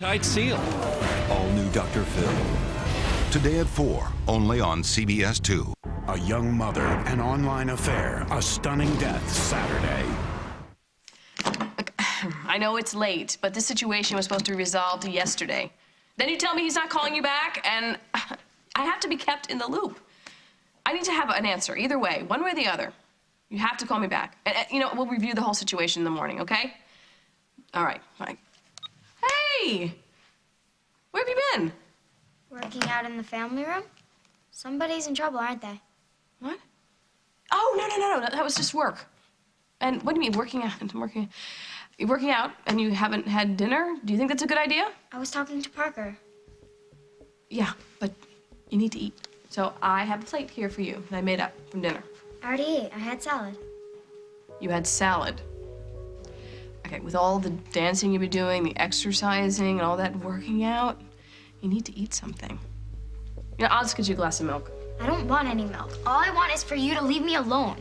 Tight seal. All new Dr. Phil. Today at 4, only on CBS 2. A young mother, an online affair, a stunning death Saturday. I know it's late, but this situation was supposed to be resolved yesterday. Then you tell me he's not calling you back, and I have to be kept in the loop. I need to have an answer, either way, one way or the other. You have to call me back. And, you know, we'll review the whole situation in the morning, okay? All right, fine. Hey! Where have you been? Working out in the family room? Somebody's in trouble, aren't they? What? Oh, no. That was just work. And what do you mean, working out? You're working out and you haven't had dinner? Do you think that's a good idea? I was talking to Parker. Yeah, but you need to eat. So I have a plate here for you that I made up from dinner. I already ate. I had salad. You had salad. Okay, with all the dancing you've been doing, the exercising, and all that working out, you need to eat something. You know, I'll just get you a glass of milk. I don't want any milk. All I want is for you to leave me alone.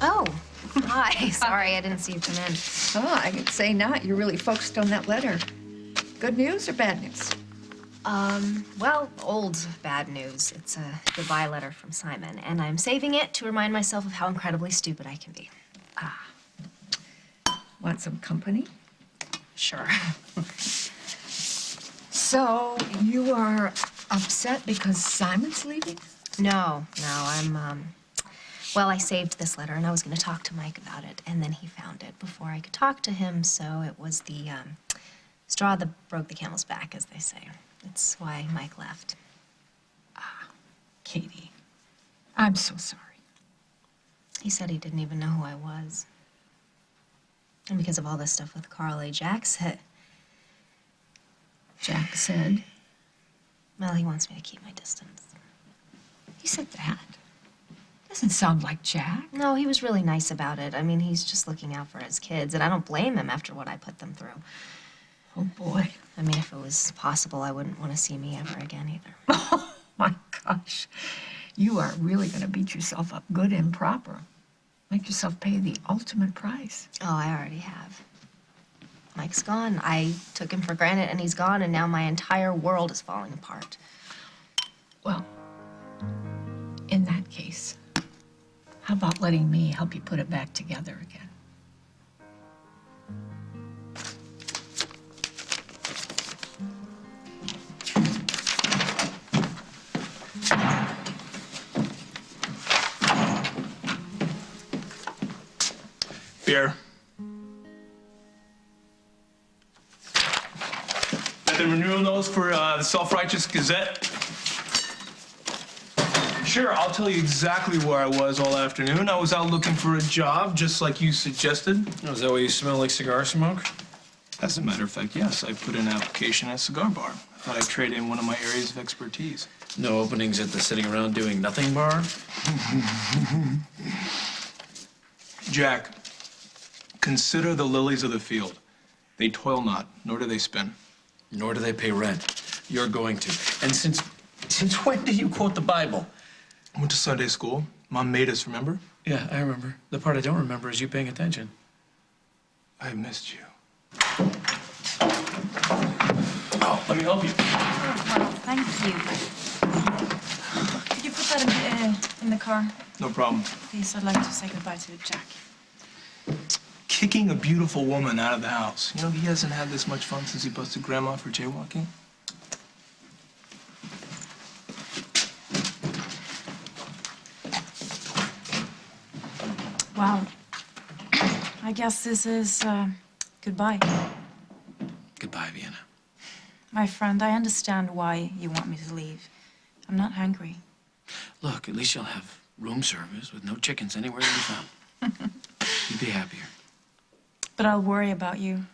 Oh, hi. Sorry, I didn't see you come in. Oh, I could say not. You're really focused on that letter. Good news or bad news? Well, old bad news. It's a goodbye letter from Simon, and I'm saving it to remind myself of how incredibly stupid I can be. Want some company? Sure. So, you are upset because Simon's leaving? No, well, I saved this letter, and I was going to talk to Mike about it, and then he found it before I could talk to him, so it was the, straw that broke the camel's back, as they say. It's why Mike left. Katie, I'm so sorry. He said he didn't even know who I was. And because of all this stuff with Carly, Jack said, well, he wants me to keep my distance. He said that? Doesn't sound like Jack. No, he was really nice about it. I mean, he's just looking out for his kids, and I don't blame him after what I put them through. Oh, boy. I mean, if it was possible, I wouldn't want to see me ever again either. Oh, my gosh. You are really going to beat yourself up good and proper. Make yourself pay the ultimate price. Oh, I already have. Mike's gone. I took him for granted, and he's gone, and now my entire world is falling apart. Well, in that case, how about letting me help you put it back together again? Beer. Got the renewal notice for the Self-Righteous Gazette? Sure, I'll tell you exactly where I was all afternoon. I was out looking for a job, just like you suggested. Oh, is that why you smell like cigar smoke? As a matter of fact, yes, I put in an application at a cigar bar. I thought I'd trade in one of my areas of expertise. No openings at the sitting around doing nothing bar? Jack, consider the lilies of the field. They toil not, nor do they spin. Nor do they pay rent. You're going to. And since when do you quote the Bible? I went to Sunday school. Mom made us, remember? Yeah, I remember. The part I don't remember is you paying attention. I missed you. Oh, let me help you. Well, thank you. Could you put that in the car? No problem. Please, I'd like to say goodbye to Jack. Kicking a beautiful woman out of the house. You know, he hasn't had this much fun since he busted Grandma for jaywalking. Wow. I guess this is goodbye. Goodbye, Vienna. My friend, I understand why you want me to leave. I'm not hungry. Look, at least you'll have room service with no chickens anywhere to be found. You'd be happier. But I'll worry about you.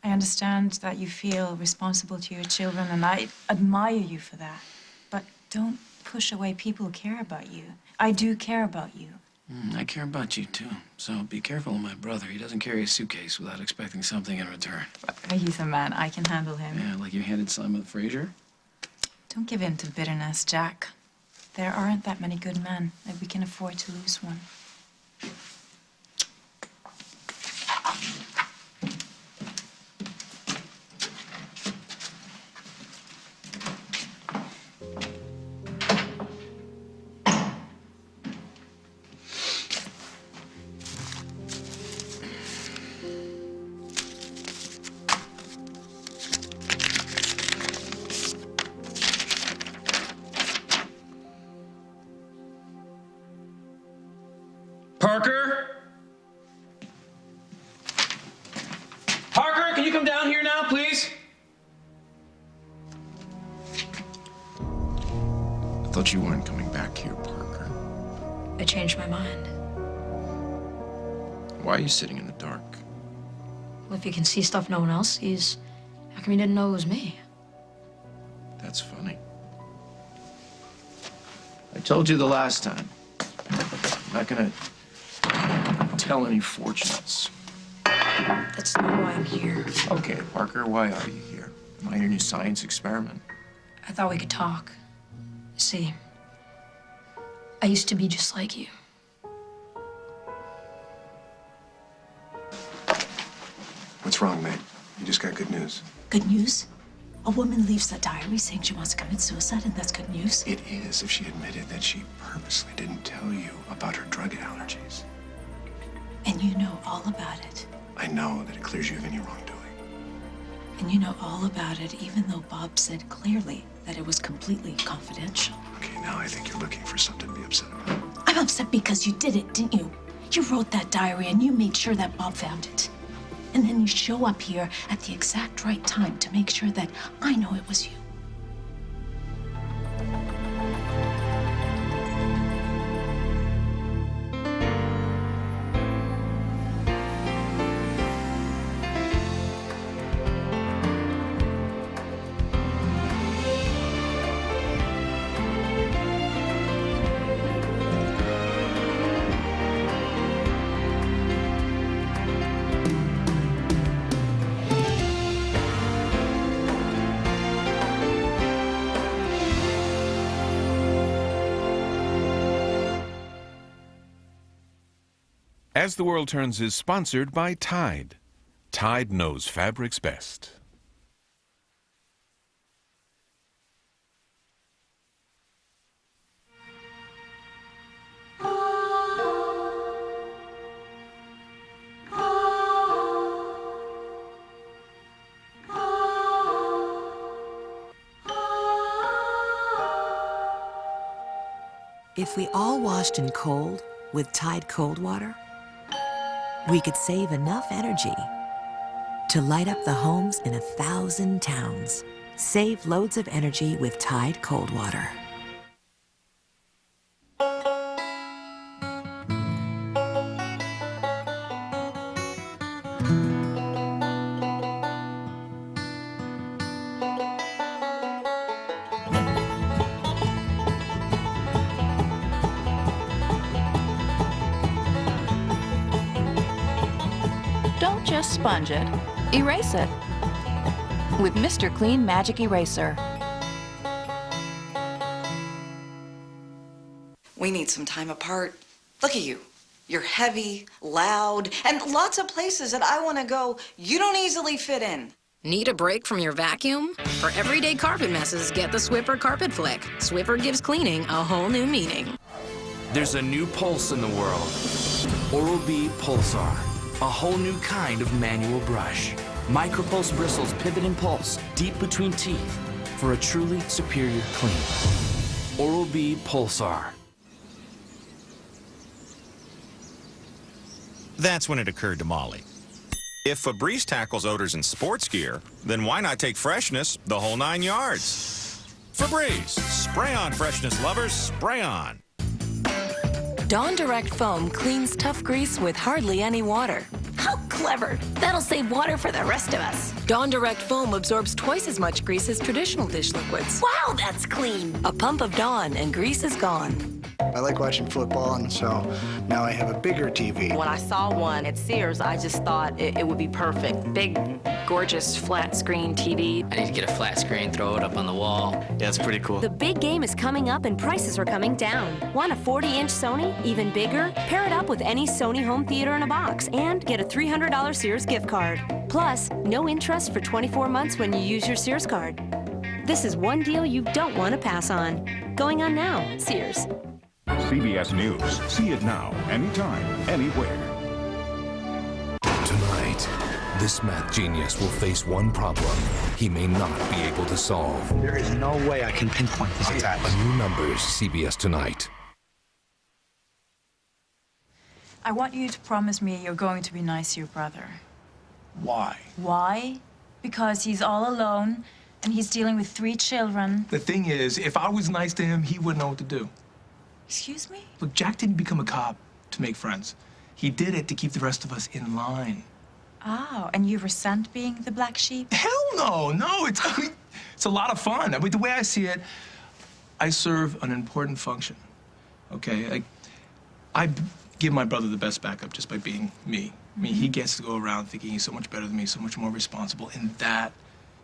I understand that you feel responsible to your children, and I admire you for that. But don't push away people who care about you. I do care about you. I care about you, too. So be careful of my brother. He doesn't carry a suitcase without expecting something in return. He's a man. I can handle him. Yeah, like you handed Simon Fraser? Don't give in to bitterness, Jack. There aren't that many good men that we can afford to lose one. Parker? Parker, can you come down here now, please? I thought you weren't coming back here, Parker. I changed my mind. Why are you sitting in the dark? Well, if you can see stuff no one else sees, how come you didn't know it was me? That's funny. I told you the last time. I'm not gonna tell any fortunes. That's not why I'm here. Okay, Parker, why are you here? Am I your new science experiment? I thought we could talk. See, I used to be just like you. What's wrong, mate? You just got good news. Good news? A woman leaves that diary saying she wants to commit suicide, and that's good news? It is if she admitted that she purposely didn't tell you about her drug allergies. And you know all about it. I know that it clears you of any wrongdoing. And you know all about it, even though Bob said clearly that it was completely confidential. Okay, now I think you're looking for something to be upset about. I'm upset because you did it, didn't you? You wrote that diary and you made sure that Bob found it. And then you show up here at the exact right time to make sure that I know it was you. As the World Turns is sponsored by Tide. Tide knows fabrics best. If we all washed in cold with Tide cold water, we could save enough energy to light up the homes in 1,000 towns. Save loads of energy with Tide cold water. Don't just sponge it, erase it with Mr. Clean Magic Eraser. We need some time apart. Look at you. You're heavy, loud, and lots of places that I want to go you don't easily fit in. Need a break from your vacuum? For everyday carpet messes, get the Swiffer Carpet Flick. Swiffer gives cleaning a whole new meaning. There's a new pulse in the world. Oral-B Pulsar. A whole new kind of manual brush. Micropulse bristles pivot and pulse deep between teeth for a truly superior clean. Oral-B Pulsar. That's when it occurred to Molly. If Febreze tackles odors in sports gear, then why not take freshness the whole 9 yards? Febreze, spray on freshness lovers, spray on. Dawn Direct Foam cleans tough grease with hardly any water. How clever! That'll save water for the rest of us. Dawn Direct Foam absorbs twice as much grease as traditional dish liquids. Wow, that's clean! A pump of Dawn and grease is gone. I like watching football, and so now I have a bigger TV. When I saw one at Sears, I just thought it would be perfect. Big, gorgeous, flat screen TV. I need to get a flat screen, throw it up on the wall. Yeah, it's pretty cool. The big game is coming up and prices are coming down. Want a 40-inch Sony? Even bigger? Pair it up with any Sony home theater in a box and get a $300 Sears gift card. Plus, no interest for 24 months when you use your Sears card. This is one deal you don't want to pass on. Going on now, Sears. CBS News. See it now, anytime, anywhere. Tonight, this math genius will face one problem he may not be able to solve. There is no way I can pinpoint these attacks. A new Numbers, CBS Tonight. I want you to promise me you're going to be nice to your brother. Why? Why? Because he's all alone and he's dealing with 3 children. The thing is, if I was nice to him, he wouldn't know what to do. Excuse me? Look, Jack didn't become a cop to make friends. He did it to keep the rest of us in line. Oh, and you resent being the black sheep? Hell no, no, it's a lot of fun. I mean, the way I see it, I serve an important function, okay? I give my brother the best backup just by being me. I mean, he gets to go around thinking he's so much better than me, so much more responsible, and that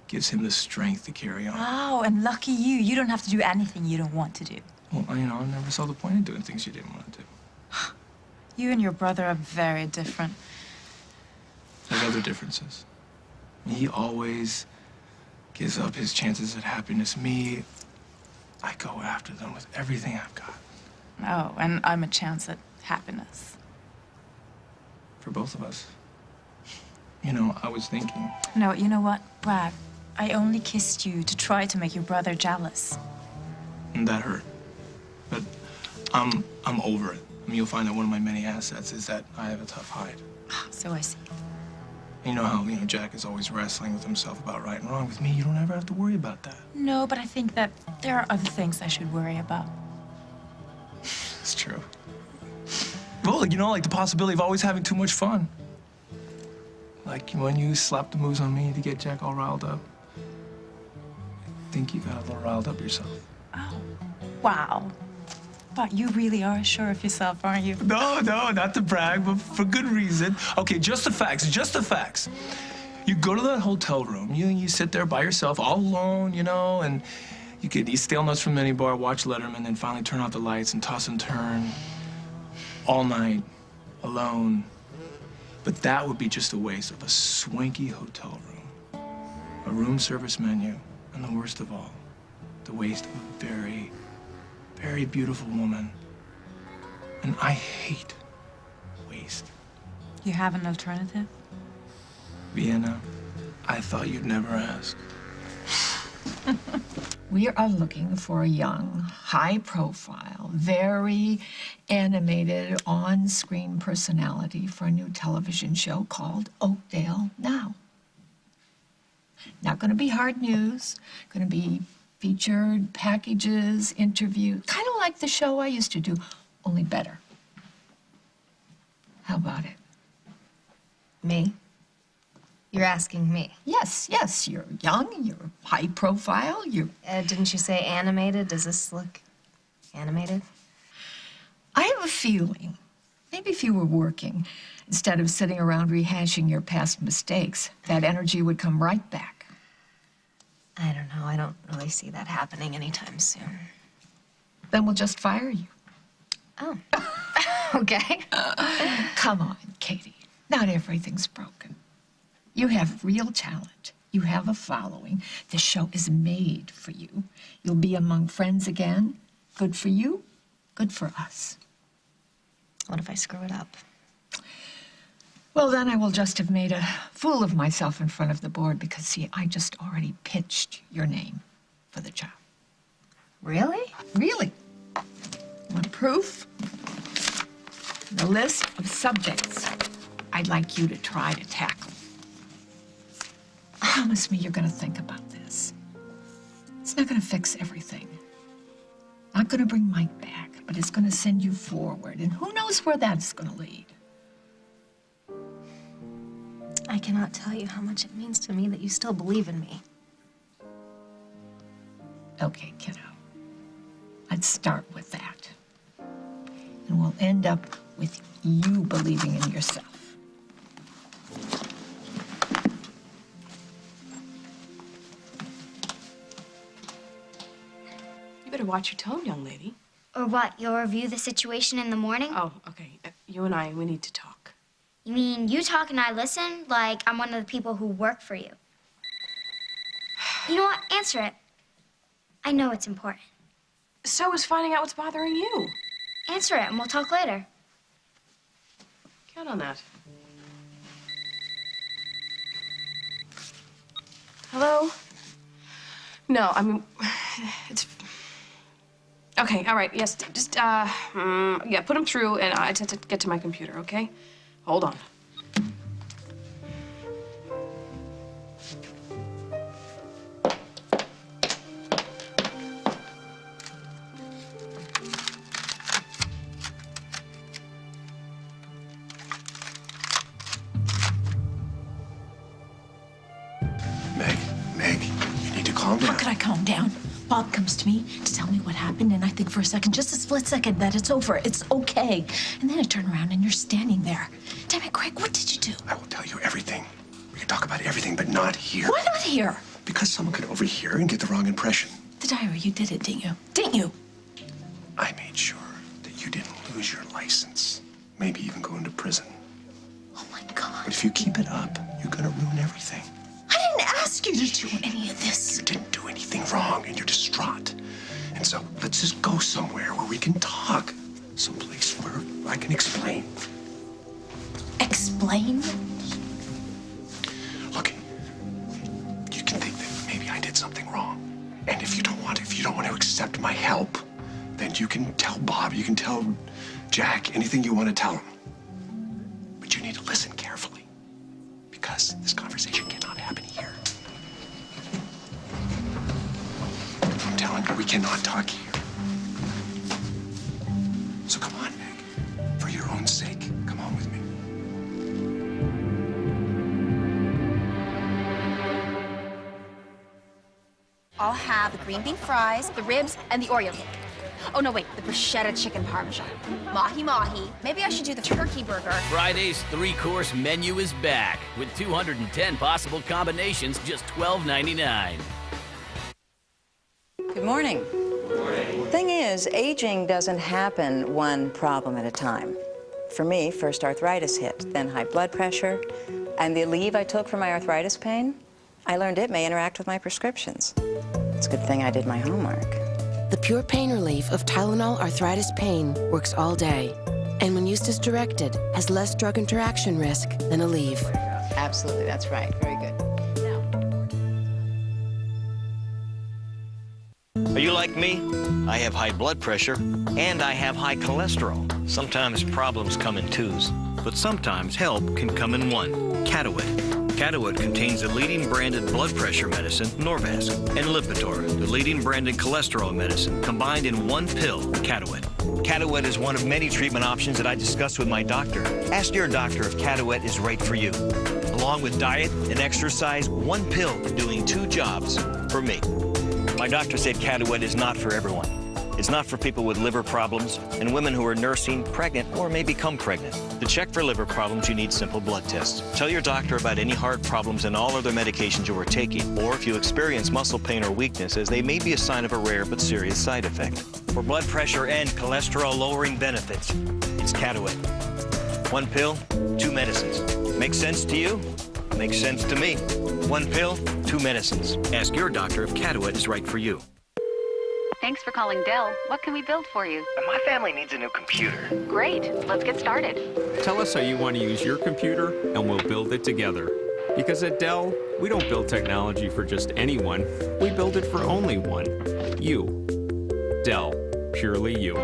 gives him the strength to carry on. Oh, and lucky you. You don't have to do anything you don't want to do. Well, I never saw the point in doing things you didn't want to do. You and your brother are very different. There's other differences. He always gives up his chances at happiness. Me, I go after them with everything I've got. Oh, and I'm a chance at happiness. For both of us. I was thinking. No, you know what, Brad? I only kissed you to try to make your brother jealous. And that hurt. But I'm over it. I mean, you'll find that one of my many assets is that I have a tough hide. So I see. You know how, Jack is always wrestling with himself about right and wrong. With me, you don't ever have to worry about that. No, but I think that there are other things I should worry about. It's true. Well, like the possibility of always having too much fun. Like when you slap the moves on me to get Jack all riled up. I think you got a little riled up yourself. Oh, wow. But you really are sure of yourself, aren't you? No, not to brag, but for good reason. Okay, just the facts. You go to that hotel room, you sit there by yourself, all alone, and you could eat stale nuts from any bar, watch Letterman, then finally turn off the lights and toss and turn all night, alone. But that would be just a waste of a swanky hotel room, a room service menu, and the worst of all, the waste of a very, very beautiful woman. And I hate waste. You have an alternative? Vienna, I thought you'd never ask. We are looking for a young, high-profile, very animated on-screen personality for a new television show called Oakdale Now. Not going to be hard news, going to be featured packages, interviews, kind of like the show I used to do, only better. How about it? Me? You're asking me? Yes, you're young, you're high profile, you're... Didn't you say animated? Does this look animated? I have a feeling, maybe if you were working, instead of sitting around rehashing your past mistakes, that energy would come right back. I don't know. I don't really see that happening anytime soon. Then we'll just fire you. Oh. Okay. Come on, Katie. Not everything's broken. You have real talent. You have a following. The show is made for you. You'll be among friends again. Good for you, good for us. What if I screw it up? Well, then I will just have made a fool of myself in front of the board because, see, I just already pitched your name for the job. Really? Really. Want proof? The list of subjects I'd like you to try to tackle. Promise me you're going to think about this. It's not going to fix everything. Not going to bring Mike back, but it's going to send you forward. And who knows where that's going to lead. I cannot tell you how much it means to me that you still believe in me. Okay, kiddo. Let's start with that. and will end up with you believing in yourself. You better watch your tone, young lady. Or what? You'll review the situation in the morning? Oh, okay. You and I, we need to talk. You mean you talk and I listen? Like I'm one of the people who work for you. You know what? Answer it. I know it's important. So is finding out what's bothering you. Answer it and we'll talk later. Count on that. Hello? No, I mean, it's... Okay, all right, yes, just, yeah, put him through, and I have to get to my computer, okay? Hold on. Meg, you need to calm down. How could I calm down? Bob comes to me to tell me what happened, and I think for a second, just a split second, that it's over. It's okay. And then I turn around and you're standing there. Damn it, Craig, what did you do? I will tell you everything. We can talk about everything, but not here. Why not here? Because someone could overhear and get the wrong impression. The diary, you did it, didn't you? Didn't you? I made sure that you didn't lose your license. Maybe even go into prison. Oh, my God. But if you keep it up, you're gonna ruin everything. I didn't ask you to do any of this. You didn't do anything wrong, and you're distraught. And so let's just go somewhere where we can talk. Someplace where I can explain. Explain? Look, you can think that maybe I did something wrong. And if you don't want to accept my help, then you can tell Bob, you can tell Jack anything you want to tell him. But you need to listen carefully, because this conversation cannot happen here. I'm telling you, we cannot talk here. So come on, Meg. For your own sake, come on with me. I'll have the green bean fries, the ribs, and the Oreo cake. Oh, no, wait, the bruschetta chicken parmesan. Mahi-mahi. Maybe I should do the turkey burger. Friday's three-course menu is back with 210 possible combinations, just $12.99. Good morning. Good morning. Thing is, aging doesn't happen one problem at a time. For me, first arthritis hit, then high blood pressure, and the Aleve I took for my arthritis pain, I learned it may interact with my prescriptions. It's a good thing I did my homework. The pure pain relief of Tylenol arthritis pain works all day, and when used as directed, has less drug interaction risk than Aleve. Absolutely, that's right. Very good. Are you like me? I have high blood pressure, and I have high cholesterol. Sometimes problems come in twos, but sometimes help can come in one. Atwt. Atwt contains the leading branded blood pressure medicine, Norvasc, and Lipitor, the leading branded cholesterol medicine, combined in one pill, Atwt. Atwt is one of many treatment options that I discussed with my doctor. Ask your doctor if Atwt is right for you. Along with diet and exercise, one pill doing two jobs for me. My doctor said Atwt is not for everyone. It's not for people with liver problems and women who are nursing, pregnant, or may become pregnant. To check for liver problems, you need simple blood tests. Tell your doctor about any heart problems and all other medications you are taking, or if you experience muscle pain or weakness, as they may be a sign of a rare but serious side effect. For blood pressure and cholesterol-lowering benefits, it's Atwt. One pill, two medicines. Makes sense to you? Makes sense to me. One pill, two medicines. Ask your doctor if Atwt is right for you. Thanks for calling Dell. What can we build for you? My family needs a new computer. Great. Let's get started. Tell us how you want to use your computer, and we'll build it together. Because at Dell, we don't build technology for just anyone. We build it for only one. You. Dell. Purely you.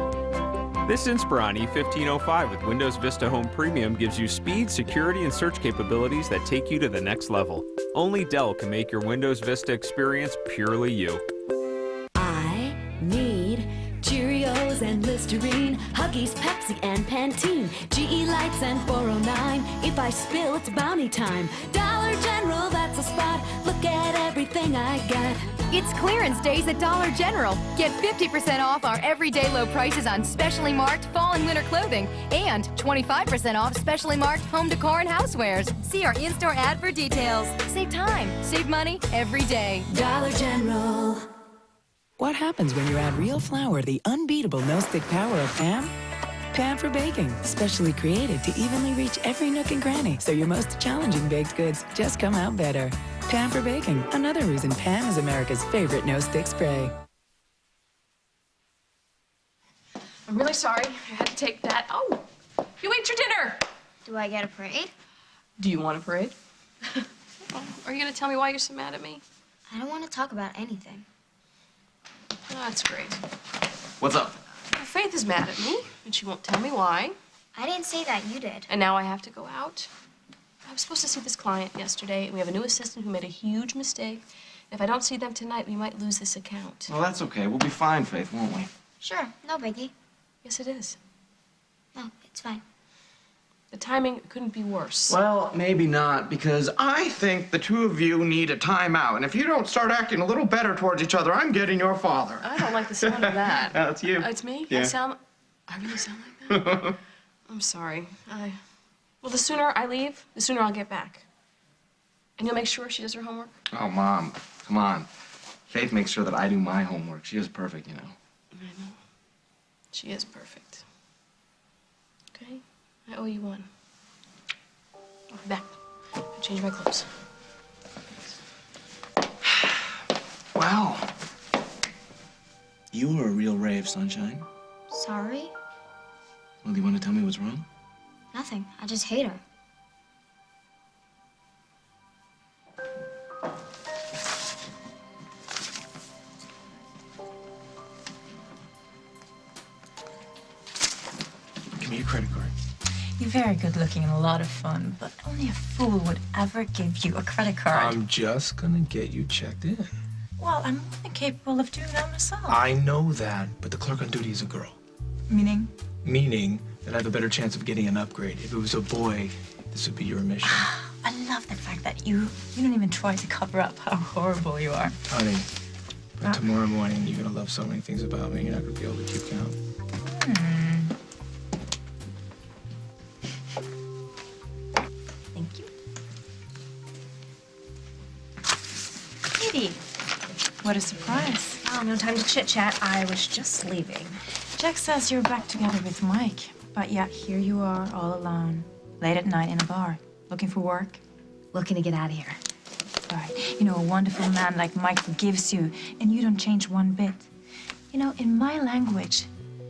This Inspiron E1505 with Windows Vista Home Premium gives you speed, security, and search capabilities that take you to the next level. Only Dell can make your Windows Vista experience purely you. Need Cheerios Cheerios and Listerine, Huggies, Pepsi, and Pantene, GE Lights and 409. If I spill, it's bounty time. Dollar General, that's a spot. Look at everything I got. It's clearance days at Dollar General. Get 50% off our everyday low prices on specially marked fall and winter clothing and 25% off specially marked home decor and housewares. See our in-store ad for details. Save time, save money every day. Dollar General. What happens when you add real flour to the unbeatable no-stick power of Pam? Pan for baking, specially created to evenly reach every nook and cranny, so your most challenging baked goods just come out better. Pan for baking, another reason Pam is America's favorite no-stick spray. I'm really sorry. I had to take that. Oh, you ate your dinner. Do I get a parade? Do you want a parade? Are you going to tell me why you're so mad at me? I don't want to talk about anything. Oh, that's great. What's up? Well, Faith is mad at me, and she won't tell me why. I didn't say that, you did. And now I have to go out. I was supposed to see this client yesterday, and we have a new assistant who made a huge mistake. If I don't see them tonight, we might lose this account. Well, that's okay. We'll be fine, Faith, won't we? Sure, no biggie. Yes, it is. No, it's fine. The timing couldn't be worse. Well, maybe not, because I think the two of you need a timeout. And if you don't start acting a little better towards each other, I'm getting your father. I don't like the sound of that. That's you. It's me? Yeah. I really sound like that? I'm sorry. Well, the sooner I leave, the sooner I'll get back. And you'll make sure she does her homework? Oh, Mom, come on. Faith makes sure that I do my homework. She is perfect, you know. I know. She is perfect. Okay? I owe you one. I'll be back. I'll change my clothes. Wow. You were a real ray of sunshine. Sorry? Well, do you want to tell me what's wrong? Nothing. I just hate her. Give me your credit card. You're very good looking and a lot of fun, but only a fool would ever give you a credit card. I'm just gonna get you checked in. Well, I'm more than capable of doing that myself. I know that, but the clerk on duty is a girl. Meaning? Meaning that I have a better chance of getting an upgrade. If it was a boy, this would be your mission. I love the fact that you don't even try to cover up how horrible you are. Honey, but tomorrow morning you're gonna love so many things about me, you're not gonna be able to keep count. Thank you. Katie, what a surprise. Oh, no time to chit-chat. I was just leaving. Jack says you're back together with Mike, but yet here you are all alone, late at night in a bar, looking for work. Looking to get out of here. Right. You know, a wonderful man like Mike forgives you, and you don't change one bit. You know, in my language,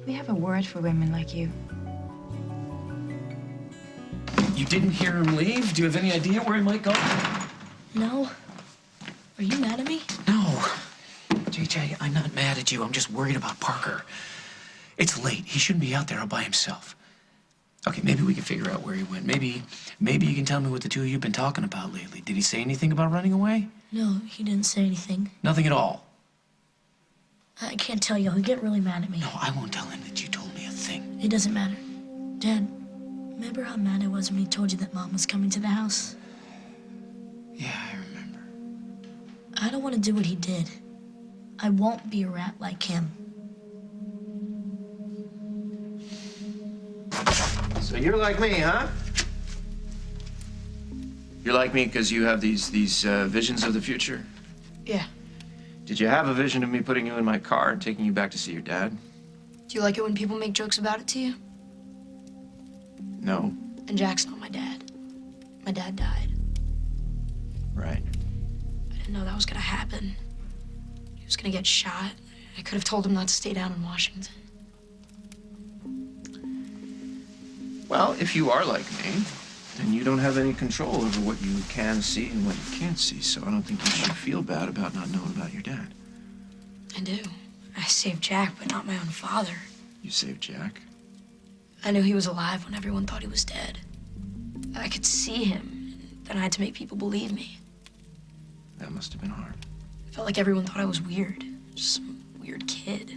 we have a word for women like you. You didn't hear him leave? Do you have any idea where he might go? No. Are you mad at me? No. JJ, I'm not mad at you. I'm just worried about Parker. It's late. He shouldn't be out there all by himself. Okay, maybe we can figure out where he went. Maybe you can tell me what the two of you have been talking about lately. Did he say anything about running away? No, he didn't say anything. Nothing at all. I can't tell you. He'll get really mad at me. No, I won't tell him that you told me a thing. It doesn't matter. Dad, remember how mad I was when he told you that Mom was coming to the house? Yeah, I remember. I don't want to do what he did. I won't be a rat like him. So you're like me, huh? You're like me because you have these visions of the future? Yeah. Did you have a vision of me putting you in my car and taking you back to see your dad? Do you like it when people make jokes about it to you? No. And Jack's not my dad. My dad died. Right. I didn't know that was gonna happen. He was gonna get shot. I could have told him not to stay down in Washington. Well, if you are like me, then you don't have any control over what you can see and what you can't see, so I don't think you should feel bad about not knowing about your dad. I do. I saved Jack, but not my own father. You saved Jack? I knew he was alive when everyone thought he was dead. I could see him, and then I had to make people believe me. That must have been hard. I felt like everyone thought I was weird. Just some weird kid.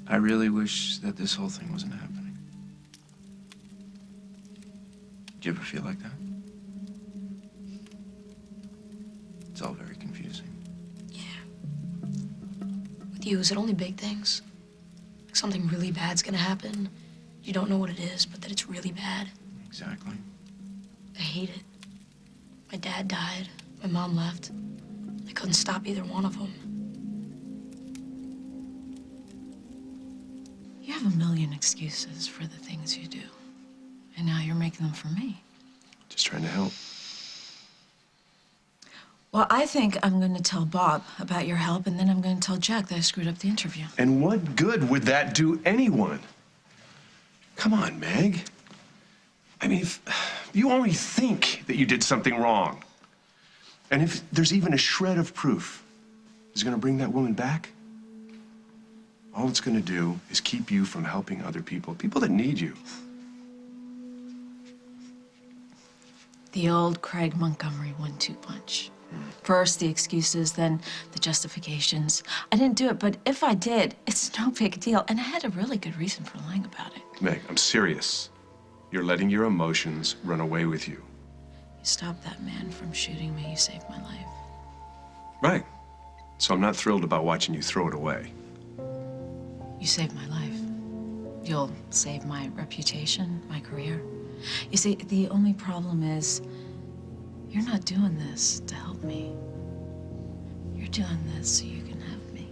I really wish that this whole thing wasn't happening. Do you ever feel like that? It's all very confusing. With you, is it only big things? Like something really bad's gonna happen. You don't know what it is, but that it's really bad. Exactly. I hate it. My dad died. My mom left. I couldn't stop either one of them. You have a million excuses for the things you do. And now you're making them for me. Just trying to help. Well, I think I'm going to tell Bob about your help, and then I'm going to tell Jack that I screwed up the interview. And what good would that do anyone? Come on, Meg. I mean, if you only think that you did something wrong, and if there's even a shred of proof, is it going to bring that woman back? All it's going to do is keep you from helping other people, people that need you. The old Craig Montgomery 1-2 punch. First the excuses, then the justifications. I didn't do it, but if I did, it's no big deal. And I had a really good reason for lying about it. Meg, I'm serious. You're letting your emotions run away with you. You stopped that man from shooting me. You saved my life. Right. So I'm not thrilled about watching you throw it away. You saved my life. You'll save my reputation, my career. You see, the only problem is you're not doing this to help me. You're doing this so you can have me.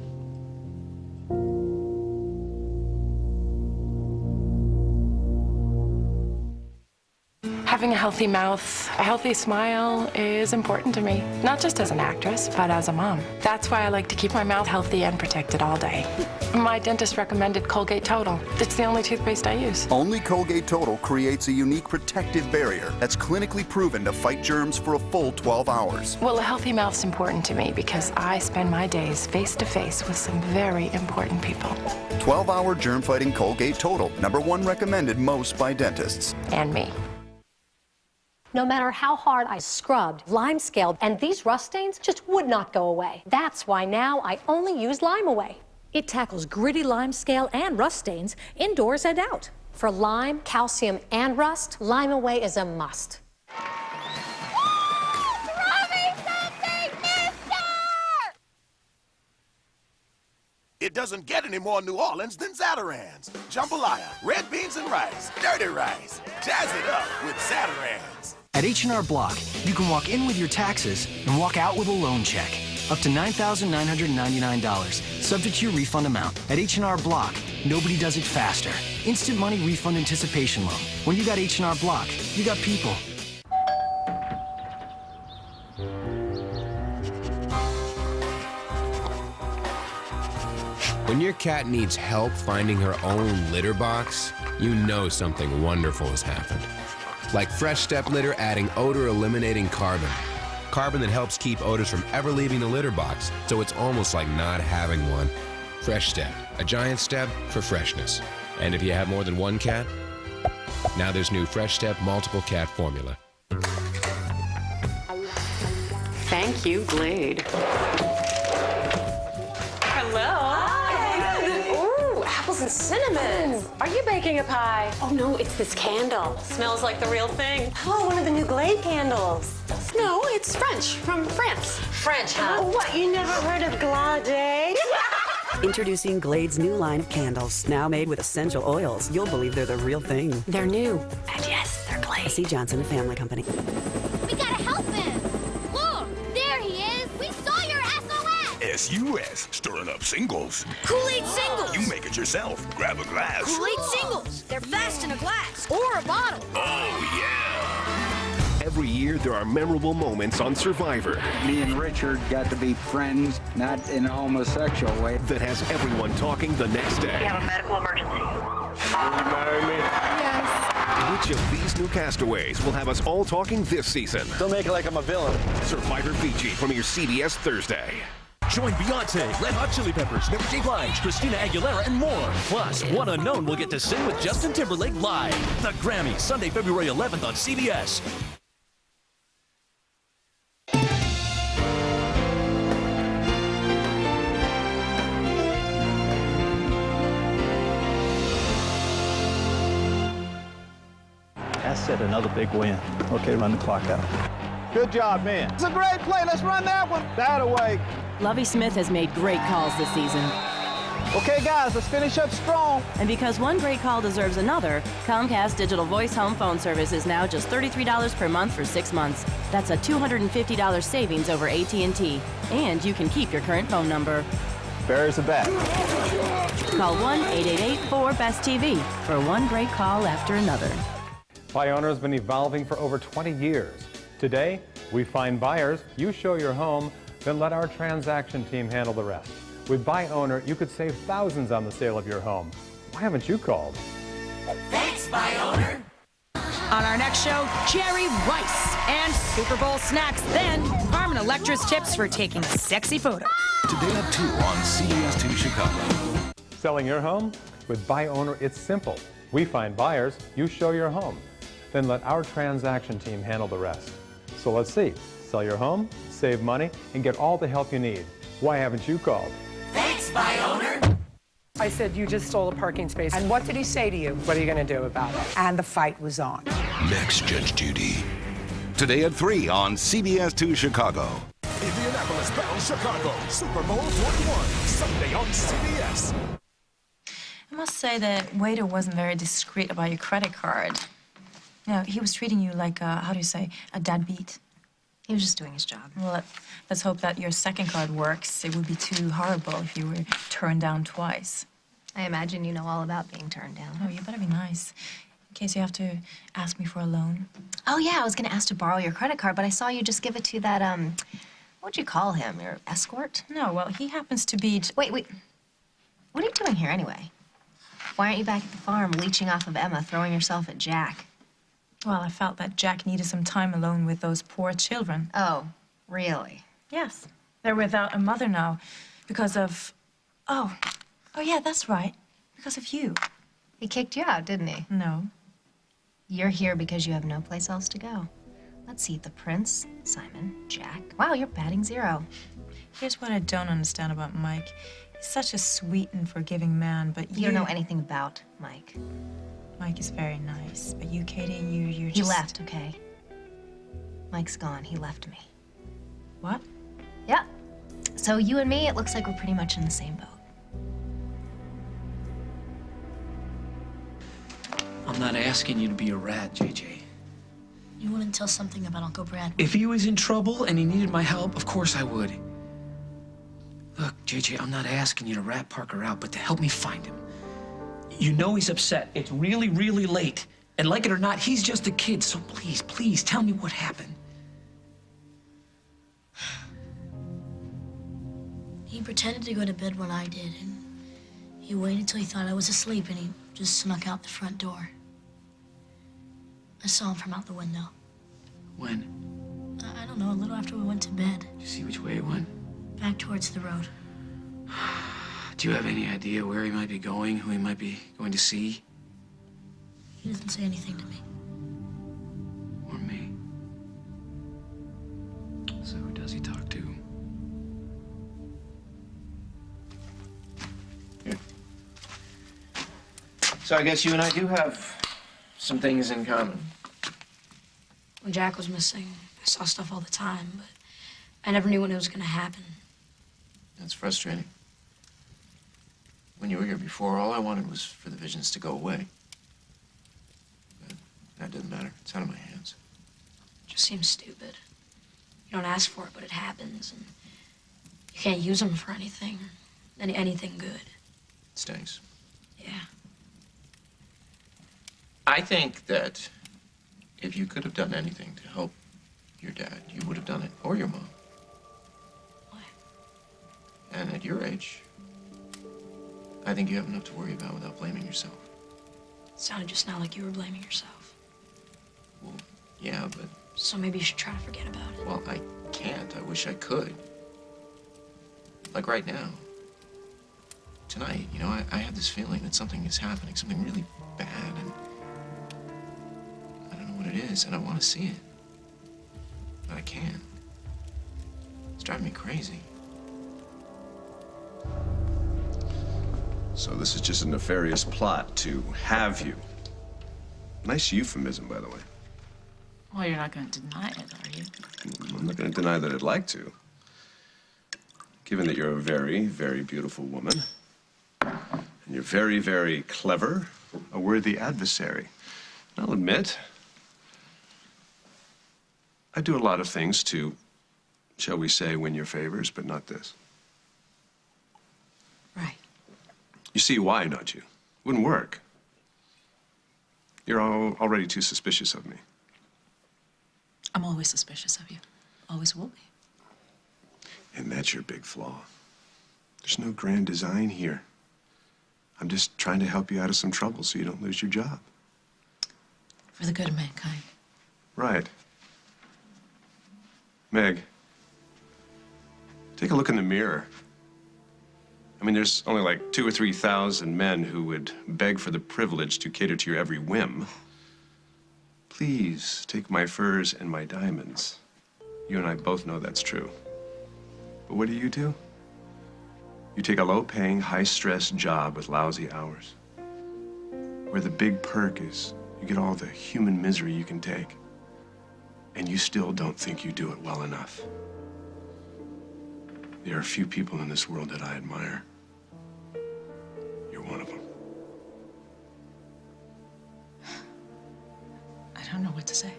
Having a healthy mouth, a healthy smile is important to me, not just as an actress, but as a mom. That's why I like to keep my mouth healthy and protected all day. My dentist recommended Colgate Total. It's the only toothpaste I use. Only Colgate Total creates a unique protective barrier that's clinically proven to fight germs for a full 12 hours. Well, a healthy mouth's important to me because I spend my days face to face with some very important people. 12-hour germ-fighting Colgate Total, #1 recommended most by dentists. And me. No matter how hard I scrubbed, lime scaled, and these rust stains just would not go away. That's why now I only use Lime Away. It tackles gritty lime scale and rust stains indoors and out. For lime, calcium, and rust, Lime Away is a must. It doesn't get any more New Orleans than Zatarain's. Jambalaya, red beans and rice, dirty rice. Jazz it up with Zatarain's. At H&R Block, you can walk in with your taxes and walk out with a loan check. Up to $9,999, subject to your refund amount. At H&R Block, nobody does it faster. Instant money refund anticipation loan. When you got H&R Block, you got people. When your cat needs help finding her own litter box, you know something wonderful has happened. Like Fresh Step Litter adding odor-eliminating carbon. Carbon that helps keep odors from ever leaving the litter box, so it's almost like not having one. Fresh Step, a giant step for freshness. And if you have more than one cat, now there's new Fresh Step Multiple Cat Formula. Thank you, Glade. Hello. Ooh, apples and cinnamon. Are you baking a pie? Oh no, it's this candle. Smells like the real thing. Oh, one of the new Glade candles. No, it's French, from France. French, huh? Oh, what, you never heard of Glade? Introducing Glade's new line of candles, now made with essential oils. You'll believe they're the real thing. They're new. And yes, they're Glade. C. Johnson, a family company. We gotta help him. Look, there he is. We saw your SOS. SUS, stirring up singles. Kool-Aid singles. You make it yourself. Grab a glass. Kool-Aid singles. They're fast in a glass or a bottle. Oh, yeah. Every year, there are memorable moments on Survivor. Me and Richard got to be friends, not in a homosexual way. That has everyone talking the next day. We have a medical emergency. Will you marry me? Yes. Which of these new castaways will have us all talking this season? Don't make it like I'm a villain. Survivor Fiji premieres CBS Thursday. Join Beyonce, Red Hot Chili Peppers, Mary J. Blige, Christina Aguilera, and more. Plus, one unknown will get to sing with Justin Timberlake live. The Grammys, Sunday, February 11th on CBS. said, another big win. Okay, run the clock out. Good job, man. It's a great play. Let's run that one. That away. Lovie Smith has made great calls this season. Okay, guys, let's finish up strong. And because one great call deserves another, Comcast Digital Voice Home Phone Service is now just $33 per month for 6 months. That's a $250 savings over AT&T. And you can keep your current phone number. Bears are back. Call 1-888-4BEST-TV for one great call after another. Buy Owner has been evolving for over 20 years. Today, we find buyers, you show your home, then let our transaction team handle the rest. With Buy Owner, you could save thousands on the sale of your home. Why haven't you called? Thanks, Buy Owner. On our next show, Jerry Rice and Super Bowl snacks. Then, Carmen Electra's tips for taking sexy photos. Today at 2 on CBS 2 Chicago. Selling your home? With Buy Owner, it's simple. We find buyers, you show your home. Then let our transaction team handle the rest. So let's see. Sell your home, save money, and get all the help you need. Why haven't you called? Thanks, Buy Owner. I said, you just stole a parking space. And what did he say to you? What are you going to do about it? And the fight was on. Next, Judge Judy. Today at 3 on CBS 2 Chicago. Indianapolis bound Chicago, Super Bowl 41, Sunday on CBS. I must say that waiter wasn't very discreet about your credit card. You know, he was treating you like how do you say, a deadbeat. He was just doing his job. Well, let's hope that your second card works. It would be too horrible if you were turned down twice. I imagine you know all about being turned down. Oh, you better be nice. In case you have to ask me for a loan. Oh, yeah, I was going to ask to borrow your credit card, but I saw you just give it to that, what'd you call him? Your escort? No, well, he happens to be... Wait. What are you doing here, anyway? Why aren't you back at the farm, leeching off of Emma, throwing yourself at Jack? Well, I felt that Jack needed some time alone with those poor children. Oh, really? Yes. They're without a mother now because of... Oh, yeah, that's right. Because of you. He kicked you out, didn't he? No. You're here because you have no place else to go. Let's see, the Prince, Simon, Jack. Wow, you're batting 0. Here's what I don't understand about Mike. He's such a sweet and forgiving man, but you don't know anything about Mike. Mike is very nice, but you, Katie, you're just... He left, okay? Mike's gone. He left me. What? Yeah. So you and me, it looks like we're pretty much in the same boat. I'm not asking you to be a rat, JJ. You wouldn't tell something about Uncle Brad. If he was in trouble and he needed my help, of course I would. Look, JJ, I'm not asking you to rat Parker out, but to help me find him. You know he's upset. It's really, really late. And like it or not, he's just a kid. So please, please, tell me what happened. He pretended to go to bed when I did, and he waited till he thought I was asleep, and he just snuck out the front door. I saw him from out the window. When? I don't know, a little after we went to bed. Did you see which way he went? Back towards the road. Do you have any idea where he might be going, who he might be going to see? He doesn't say anything to me. Or me? So who does he talk to? Here. So I guess you and I do have some things in common. When Jack was missing, I saw stuff all the time, but I never knew when it was going to happen. That's frustrating. When you were here before, all I wanted was for the visions to go away. But that doesn't matter. It's out of my hands. It just seems stupid. You don't ask for it, but it happens, and you can't use them for anything good. It stinks. Yeah. I think that if you could have done anything to help your dad, you would have done it, or your mom. Why? And at your age, I think you have enough to worry about without blaming yourself. It sounded just now like you were blaming yourself. Well, yeah, but... So maybe you should try to forget about it. Well, I can't. I wish I could. Like right now. Tonight, you know, I have this feeling that something is happening, something really bad, and I don't know what it is, and I want to see it. But I can't. It's driving me crazy. So this is just a nefarious plot to have you. Nice euphemism, by the way. Well, you're not going to deny it, are you? I'm not going to deny that I'd like to. Given that you're a very, very beautiful woman, and you're very, very clever, a worthy adversary. And I'll admit, I do a lot of things to, shall we say, win your favors, but not this. Right. You see why, don't you? Wouldn't work. You're already too suspicious of me. I'm always suspicious of you. Always will be. And that's your big flaw. There's no grand design here. I'm just trying to help you out of some trouble so you don't lose your job. For the good of mankind. Right. Meg, take a look in the mirror. I mean, there's only like 2,000 or 3,000 men who would beg for the privilege to cater to your every whim. Please take my furs and my diamonds. You and I both know that's true. But what do? You take a low-paying, high-stress job with lousy hours, where the big perk is you get all the human misery you can take, and you still don't think you do it well enough. There are few people in this world that I admire. You're one of them. I don't know what to say.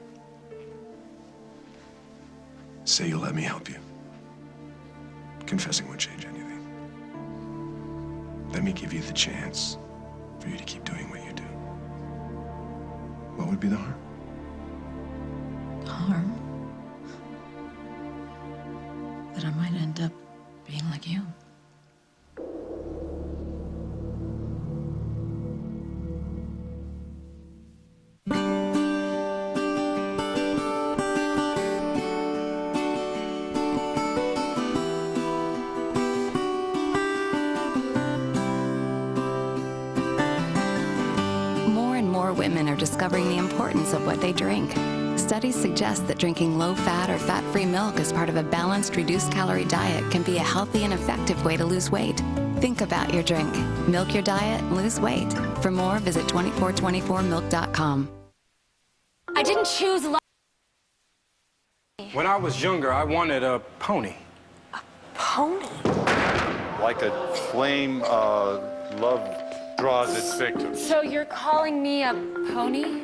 Say you'll let me help you. Confessing won't change anything. Let me give you the chance for you to keep doing what you do. What would be the harm? Harm? That I might end up being like you. Women are discovering the importance of what they drink. Studies suggest that drinking low-fat or fat-free milk as part of a balanced, reduced-calorie diet can be a healthy and effective way to lose weight. Think about your drink. Milk your diet, lose weight. For more, visit 2424milk.com. I didn't choose life. When I was younger, I wanted a pony. A pony? Like a flame, love draws its victim. So you're calling me a pony?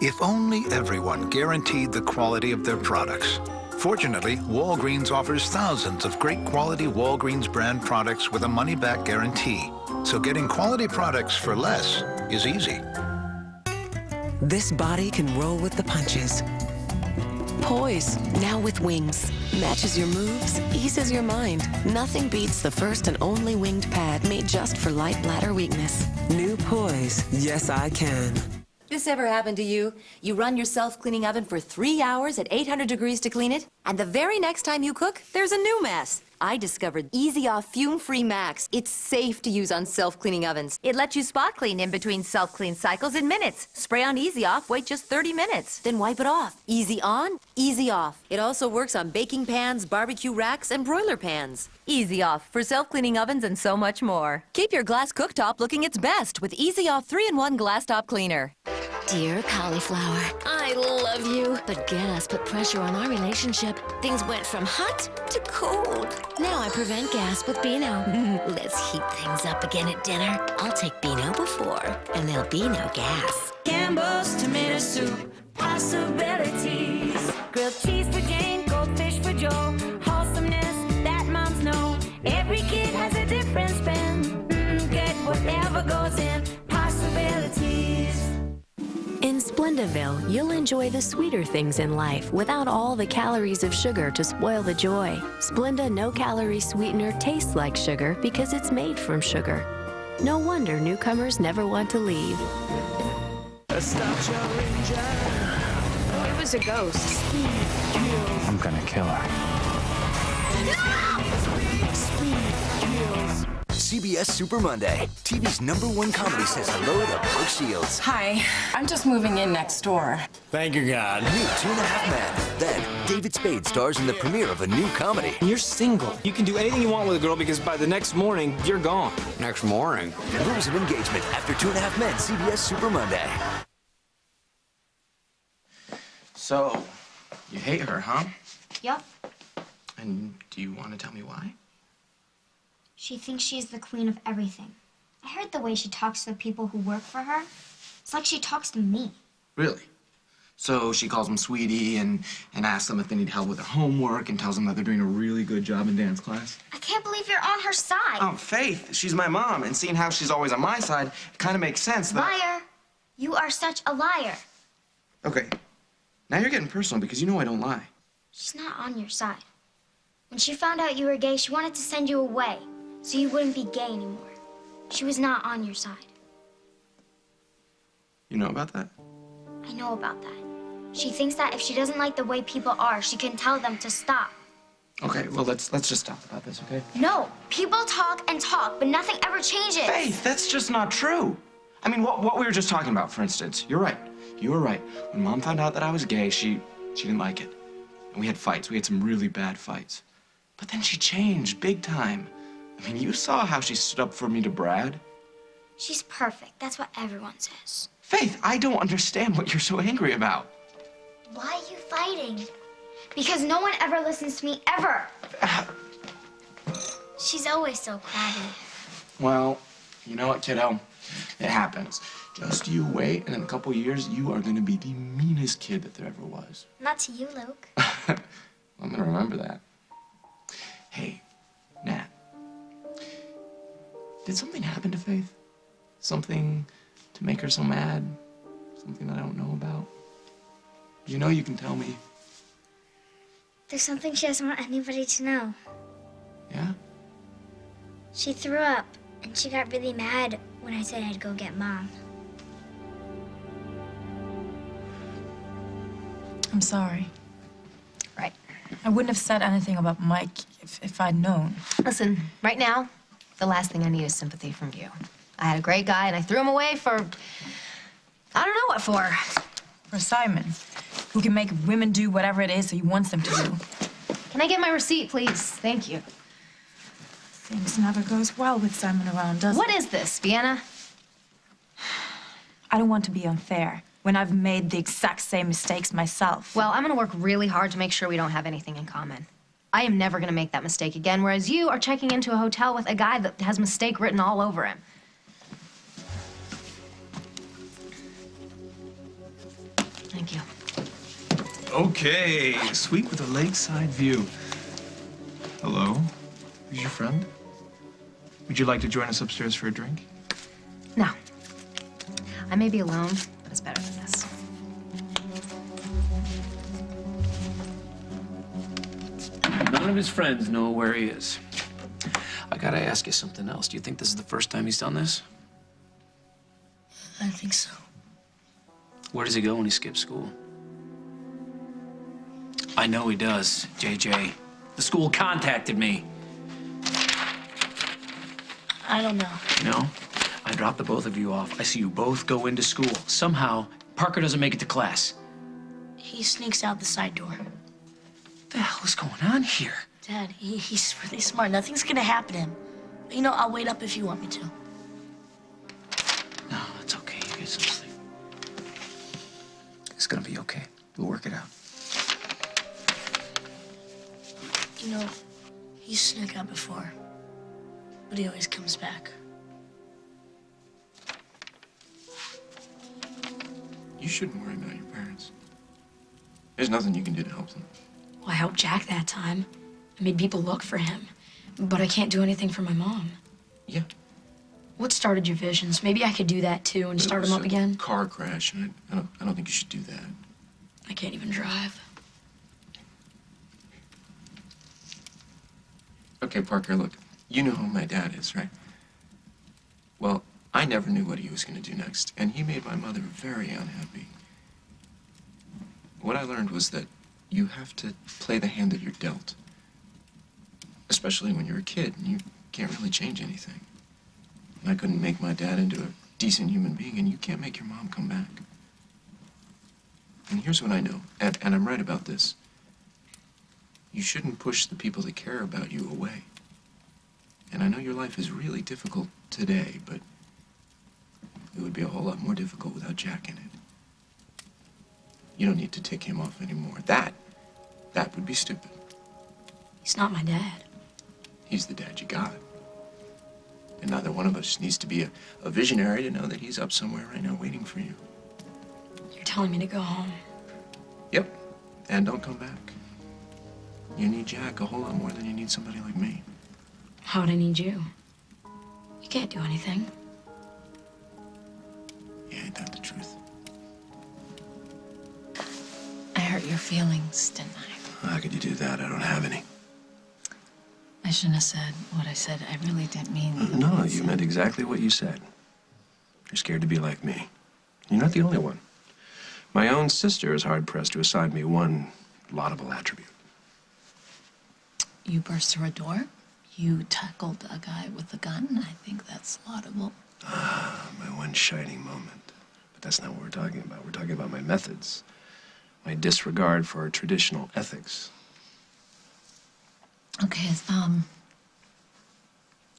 If only everyone guaranteed the quality of their products. Fortunately, Walgreens offers thousands of great quality Walgreens brand products with a money-back guarantee. So getting quality products for less is easy. This body can roll with the punches. Poise, now with wings. Matches your moves, eases your mind. Nothing beats the first and only winged pad made just for light bladder weakness. New Poise, yes I can. This ever happened to you? You run your self-cleaning oven for 3 hours at 800 degrees to clean it, and the very next time you cook, there's a new mess. I discovered Easy Off Fume-Free Max. It's safe to use on self-cleaning ovens. It lets you spot clean in between self-clean cycles in minutes. Spray on Easy Off, wait just 30 minutes, then wipe it off. Easy on, easy off. It also works on baking pans, barbecue racks, and broiler pans. Easy Off for self-cleaning ovens and so much more. Keep your glass cooktop looking its best with Easy Off 3-in-1 Glass Top Cleaner. Dear cauliflower, I love you, but gas put pressure on our relationship. Things went from hot to cold. Now I prevent gas with Beano. Let's heat things up again at dinner. I'll take Beano before, and there'll be no gas. Campbell's tomato soup, possibilities. Grilled cheese for Jane, goldfish for Joe. Wholesomeness that moms know. Every kid has a different spin. Get whatever goes in. Possibilities. In Splendaville, you'll enjoy the sweeter things in life without all the calories of sugar to spoil the joy. Splenda no-calorie sweetener tastes like sugar because it's made from sugar. No wonder newcomers never want to leave. It was a ghost. I'm gonna kill her. CBS Super Monday. TV's #1 comedy says hello to Brooke Shields. Hi, I'm just moving in next door. Thank you, God. New 2.5 Men. Then, David Spade stars in the premiere of a new comedy. You're single. You can do anything you want with a girl because by the next morning, you're gone. Next morning? Rules of Engagement after 2.5 Men. CBS Super Monday. So, you hate her, huh? Yep. And do you want to tell me why? She thinks she's the queen of everything. I heard the way she talks to the people who work for her. It's like she talks to me. Really? So she calls them sweetie and asks them if they need help with their homework and tells them that they're doing a really good job in dance class? I can't believe you're on her side. Oh, Faith, she's my mom, and seeing how she's always on my side, it kind of makes sense that... Liar. You are such a liar. Okay, now you're getting personal because you know I don't lie. She's not on your side. When she found out you were gay, she wanted to send you away so you wouldn't be gay anymore. She was not on your side. You know about that? I know about that. She thinks that if she doesn't like the way people are, she can tell them to stop. Okay, well, let's just talk about this, okay? No, people talk and talk, but nothing ever changes. Faith, that's just not true. I mean, what we were just talking about, for instance. You're right. You were right. When Mom found out that I was gay, she didn't like it. And we had fights. We had some really bad fights. But then she changed, big time. I mean, you saw how she stood up for me to Brad. She's perfect. That's what everyone says. Faith, I don't understand what you're so angry about. Why are you fighting? Because no one ever listens to me, ever. She's always so crabby. Well, you know what, kiddo? It happens. Just you wait, and in a couple years, you are going to be the meanest kid that there ever was. Not to you, Luke. I'm going to remember that. Hey, Nat. Did something happen to Faith? Something to make her so mad? Something that I don't know about? You know you can tell me. There's something she doesn't want anybody to know. Yeah? She threw up, and she got really mad when I said I'd go get Mom. I'm sorry. Right. I wouldn't have said anything about Mike if I'd known. Listen, right now, the last thing I need is sympathy from you. I had a great guy, and I threw him away for... I don't know what for. For Simon, who can make women do whatever it is he wants them to do. Can I get my receipt, please? Thank you. Things never goes well with Simon around, does it? What is this, Vienna? I don't want to be unfair when I've made the exact same mistakes myself. Well, I'm gonna work really hard to make sure we don't have anything in common. I am never gonna make that mistake again, whereas you are checking into a hotel with a guy that has mistake written all over him. Thank you. Okay, suite with a lakeside view. Hello, who's your friend? Would you like to join us upstairs for a drink? No. I may be alone, but it's better than this. None of his friends know where he is. I gotta ask you something else. Do you think this is the first time he's done this? I think so. Where does he go when he skips school? I know he does, JJ. The school contacted me. I don't know. No? I dropped the both of you off. I see you both go into school. Somehow, Parker doesn't make it to class. He sneaks out the side door. What the hell is going on here? Dad, he's really smart. Nothing's gonna happen to him. You know, I'll wait up if you want me to. No, it's okay. You get some sleep. It's gonna be okay. We'll work it out. You know, he's snuck out before, but he always comes back. You shouldn't worry about your parents. There's nothing you can do to help them. Well, I helped Jack that time. I made people look for him, but I can't do anything for my mom. Yeah. What started your visions? Maybe I could do that too and start them up again. Car crash, and I don't think you should do that. I can't even drive. Okay, Parker, look, you know who my dad is, right? Well, I never knew what he was going to do next, and he made my mother very unhappy. What I learned was that you have to play the hand that you're dealt. Especially when you're a kid and you can't really change anything. And I couldn't make my dad into a decent human being, and you can't make your mom come back. And here's what I know, and I'm right about this. You shouldn't push the people that care about you away. And I know your life is really difficult today, but it would be a whole lot more difficult without Jack in it. You don't need to tick him off anymore. That would be stupid. He's not my dad. He's the dad you got. And neither one of us needs to be a visionary to know that he's up somewhere right now waiting for you. You're telling me to go home. Yep. And don't come back. You need Jack a whole lot more than you need somebody like me. How would I need you? You can't do anything. Yeah, ain't that the truth? I hurt your feelings, didn't I? How could you do that? I don't have any. I shouldn't have said what I said. I really didn't mean... No, you meant exactly what you said. You're scared to be like me. You're not the only one. My own sister is hard-pressed to assign me one laudable attribute. You burst through a door. You tackled a guy with a gun. I think that's laudable. Ah, my one shining moment. But that's not what we're talking about. We're talking about my methods. My disregard for traditional ethics. Okay,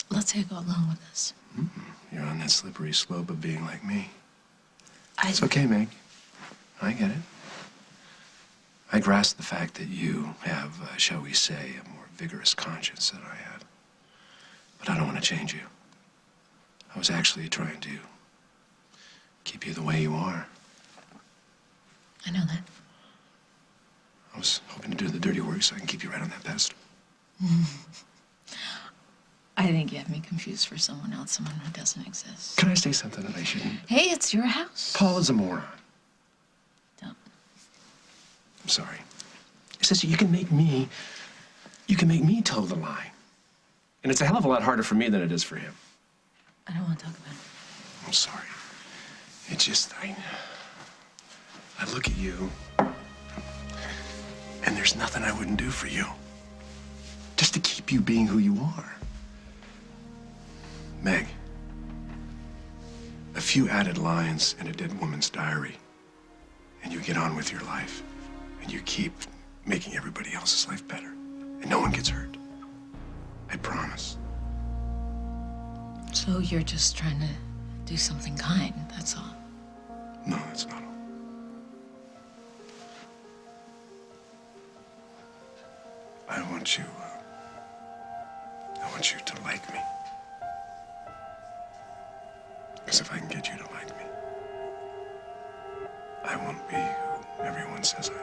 let's say I go along with this. You're on that slippery slope of being like me. It's okay, Meg. I get it. I grasp the fact that you have, shall we say, a more vigorous conscience than I have. But I don't want to change you. I was actually trying to keep you the way you are. I know that. I was hoping to do the dirty work so I can keep you right on that pedestal. I think you have me confused for someone else, someone who doesn't exist. Can I say something that I shouldn't? Hey, it's your house. Paul is a moron. Don't. I'm sorry. Sister, you can make me toe the line. And it's a hell of a lot harder for me than it is for him. I don't want to talk about it. I'm sorry. It's just, I look at you, and there's nothing I wouldn't do for you. Just to keep you being who you are. Meg, a few added lines in a dead woman's diary, and you get on with your life, and you keep making everybody else's life better, and no one gets hurt. I promise. So you're just trying to do something kind, that's all. No, that's not all. I want you to like me. Because if I can get you to like me, I won't be who everyone says I am.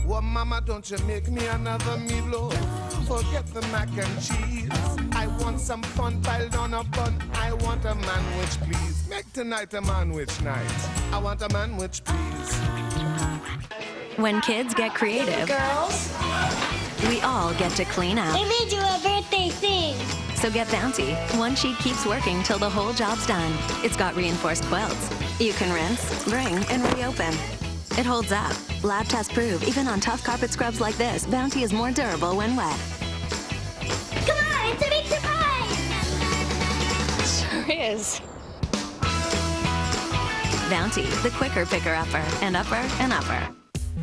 Well, mama, don't you make me another meatloaf. Forget the mac and cheese. I want some fun piled on a bun. I want a manwich, please. Make tonight a manwich night. I want a manwich, please. When kids get creative, Girls, we all get to clean up. they made you a birthday thing. So get Bounty. One sheet keeps working till the whole job's done. It's got reinforced quilts. You can rinse, wring, and reopen. It holds up. Lab tests prove even on tough carpet scrubs like this, Bounty is more durable when wet. Come on, it's a big surprise! Sure is. Bounty, the quicker picker-upper, and upper and upper.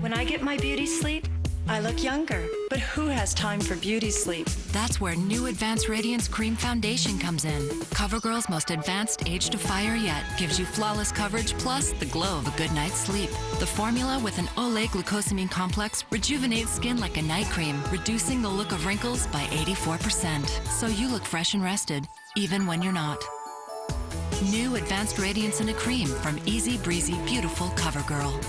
When I get my beauty sleep, I look younger. But who has time for beauty sleep? That's where new Advanced Radiance Cream Foundation comes in. CoverGirl's most advanced age-defyer yet gives you flawless coverage plus the glow of a good night's sleep. The formula with an Olay glucosamine complex rejuvenates skin like a night cream, reducing the look of wrinkles by 84%. So you look fresh and rested, even when you're not. New Advanced Radiance in a cream from Easy Breezy Beautiful CoverGirl.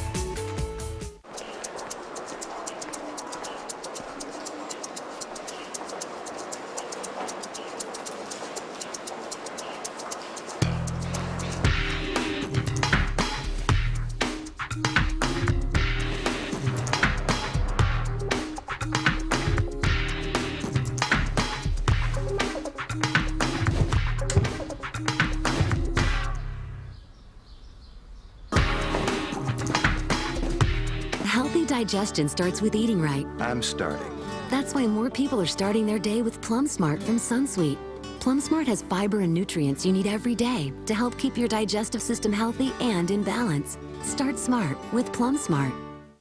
Healthy digestion starts with eating right. I'm starting. That's why more people are starting their day with Plum Smart from Sunsweet. Plum Smart has fiber and nutrients you need every day to help keep your digestive system healthy and in balance. Start smart with Plum Smart.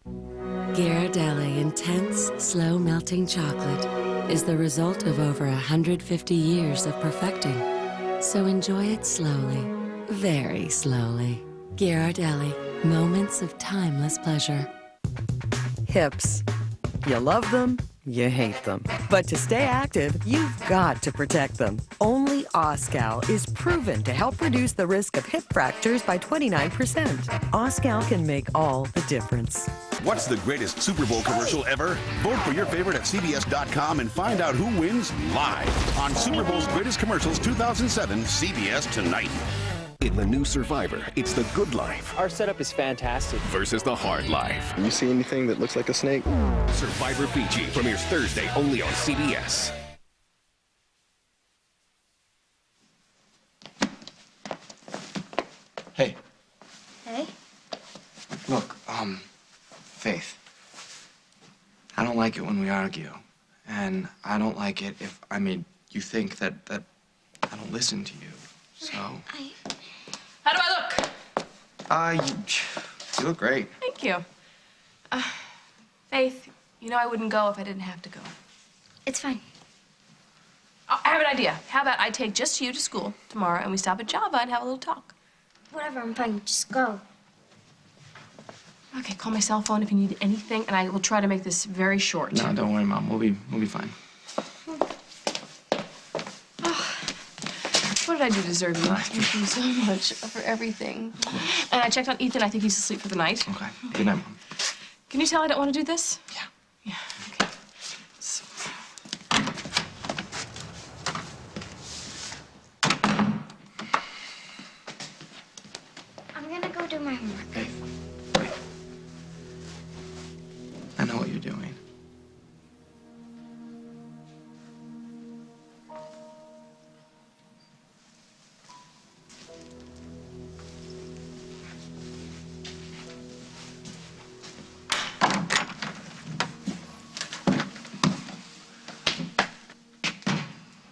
Ghirardelli Intense Slow Melting Chocolate. is the result of over 150 years of perfecting. So enjoy it slowly, very slowly. Ghirardelli, moments of timeless pleasure. Hips. You love them, you hate them. But to stay active, you've got to protect them. Only Oscal is proven to help reduce the risk of hip fractures by 29%. Oscal can make all the difference. What's the greatest Super Bowl commercial ever? Vote for your favorite at CBS.com and find out who wins live on Super Bowl's Greatest Commercials 2007, CBS Tonight. In the new Survivor, it's the good life. Our setup is fantastic. Versus the hard life. You see anything that looks like a snake? Survivor Fiji premieres Thursday only on CBS. Hey. Hey? Look, Faith. I don't like it when we argue. And I don't like it if, you think that I don't listen to you. So. How do I look? You look great. Thank you. Faith, you know I wouldn't go if I didn't have to go. It's fine. I have an idea. How about I take just you to school tomorrow and we stop at Java and have a little talk? Whatever, I'm fine. Just go. Okay, call my cell phone if you need anything, and I will try to make this very short. No, don't worry, Mom. We'll be fine. What did I do to deserve you? Thank you so much for everything. And I checked on Ethan. I think he's asleep for the night. Okay. Good night, Mom. Can you tell I don't want to do this? Yeah. Yeah, okay. I'm gonna go do my homework. I know what you're doing.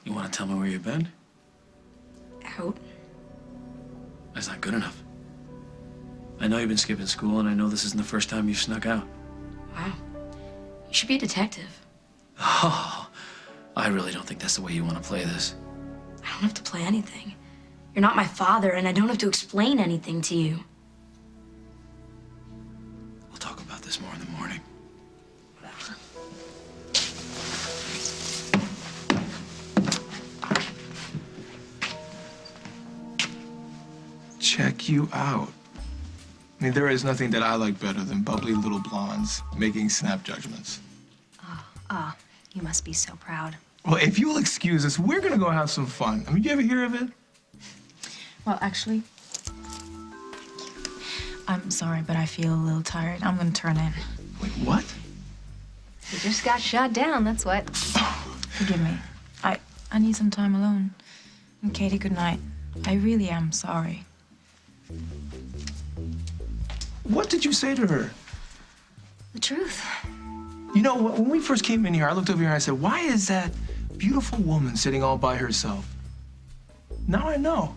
You want to tell me where you've been? Out. That's not good enough. I know you've been skipping school, and I know this isn't the first time you've snuck out. Wow. You should be a detective. Oh, I really don't think that's the way you want to play this. I don't have to play anything. You're not my father, and I don't have to explain anything to you. We'll talk about this more in the morning. Whatever. Check you out. There is nothing that I like better than bubbly little blondes making snap judgments. You must be so proud. Well, if you'll excuse us, we're gonna go have some fun. Do you ever hear of it? Well, actually, I'm sorry, but I feel a little tired. I'm gonna turn in. Wait, what? You just got shot down, that's what. Forgive me. I need some time alone. And Katie, good night. I really am sorry. What did you say to her? The truth. You know, when we first came in here, I looked over here and I said, why is that beautiful woman sitting all by herself? Now I know.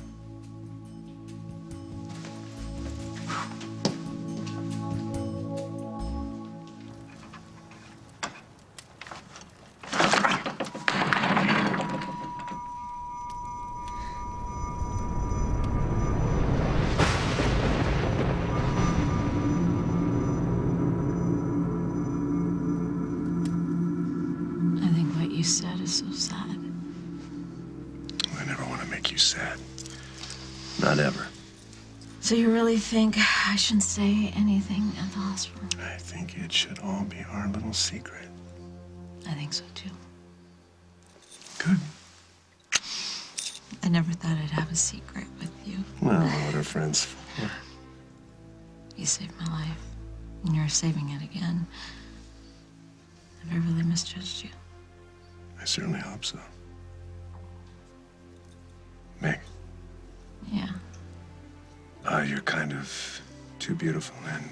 I think what you said is so sad. I never want to make you sad. Not ever. So you really think I shouldn't say anything at the hospital? I think it should all be our little secret. I think so too. Good. I never thought I'd have a secret with you. Well, what are friends for? You saved my life, and you're saving it again. Have I really misjudged you? I certainly hope so. Meg. Yeah. You're kind of too beautiful and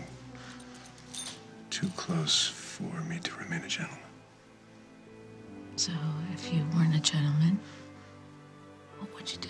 too close for me to remain a gentleman. So if you weren't a gentleman, what would you do?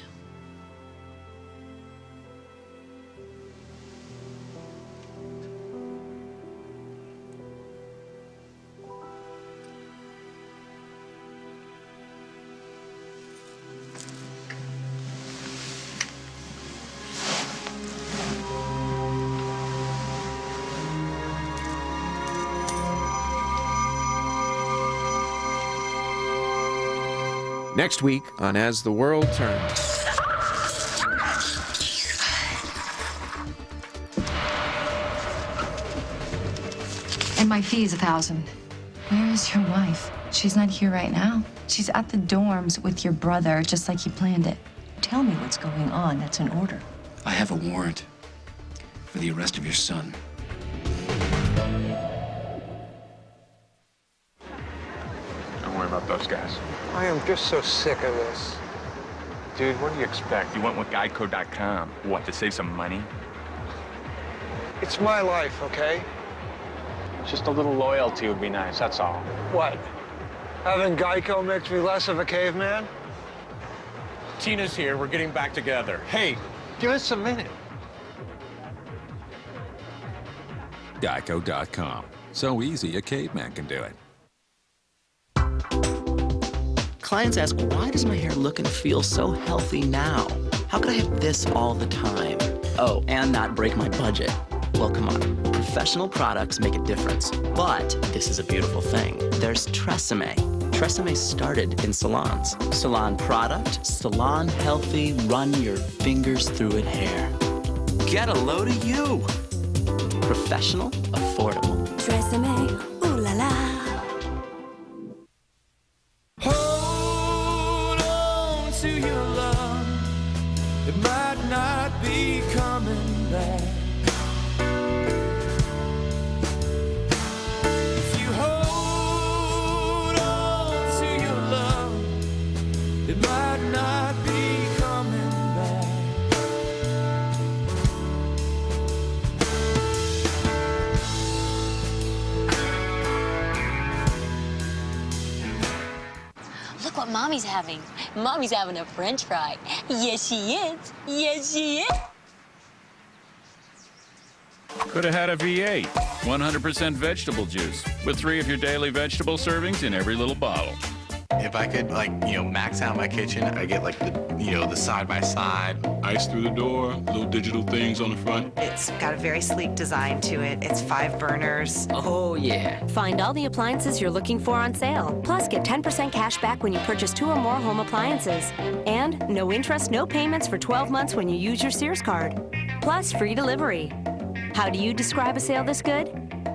Next week on As the World Turns. And my fee is $1,000. Where is your wife? She's not here right now. She's at the dorms with your brother, just like he planned it. Tell me what's going on. That's an order. I have a warrant for the arrest of your son. Don't worry about those guys. I am just so sick of this. Dude, what do you expect? You went with Geico.com. What, to save some money? It's my life, okay? Just a little loyalty would be nice, that's all. What? Having Geico makes me less of a caveman? Tina's here. We're getting back together. Hey, give us a minute. Geico.com. So easy a caveman can do it. Clients ask, why does my hair look and feel so healthy now? How could I have this all the time? Oh, and not break my budget. Well, come on. Professional products make a difference. But this is a beautiful thing. There's Tresemme. Tresemme started in salons. Salon product, salon healthy, run your fingers through it hair. Get a load of you. Professional, affordable. Tresemme, ooh la la. Hold on to your love. It might not be coming back. If you hold on to your love, it might not be coming back. Look what Mommy's having. Mommy's having a French fry. Yes, she is. Yes, she is. Could have had a V8, 100% vegetable juice, with 3 of your daily vegetable servings in every little bottle. If I could, max out my kitchen, I get, the side-by-side. Ice through the door, little digital things on the front. It's got a very sleek design to it. It's 5 burners. Oh, yeah. Find all the appliances you're looking for on sale. Plus, get 10% cash back when you purchase 2 or more home appliances. And no interest, no payments for 12 months when you use your Sears card. Plus, free delivery. How do you describe a sale this good?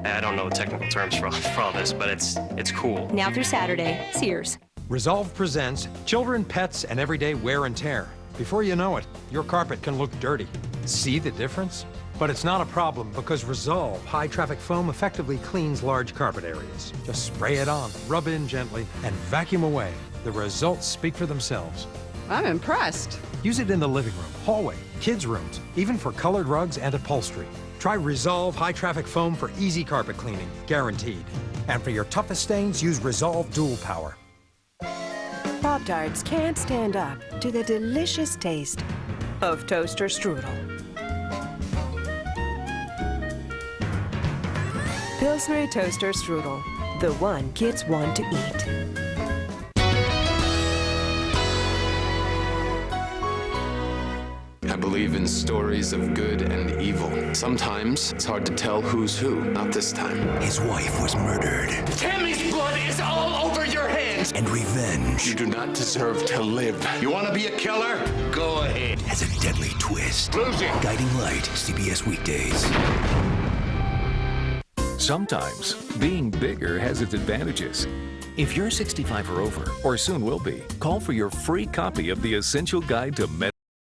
I don't know technical terms for all this, but it's cool. Now through Saturday, Sears. Resolve presents Children, Pets, and Everyday Wear and Tear. Before you know it, your carpet can look dirty. See the difference? But it's not a problem because Resolve high-traffic foam effectively cleans large carpet areas. Just spray it on, rub in gently, and vacuum away. The results speak for themselves. I'm impressed. Use it in the living room, hallway, kids' rooms, even for colored rugs and upholstery. Try Resolve high-traffic foam for easy carpet cleaning, guaranteed. And for your toughest stains, use Resolve Dual Power. Pop-Tarts can't stand up to the delicious taste of toaster strudel. Pillsbury toaster strudel, the one kids want to eat. I believe in stories of good and evil. Sometimes it's hard to tell who's who. Not this time. His wife was murdered. Tammy's blood is all over your hands! And revenge. You do not deserve to live. You want to be a killer? Go ahead. Has a deadly twist. Lose it. Guiding Light, CBS weekdays. Sometimes being bigger has its advantages. If you're 65 or over, or soon will be, call for your free copy of the Essential Guide to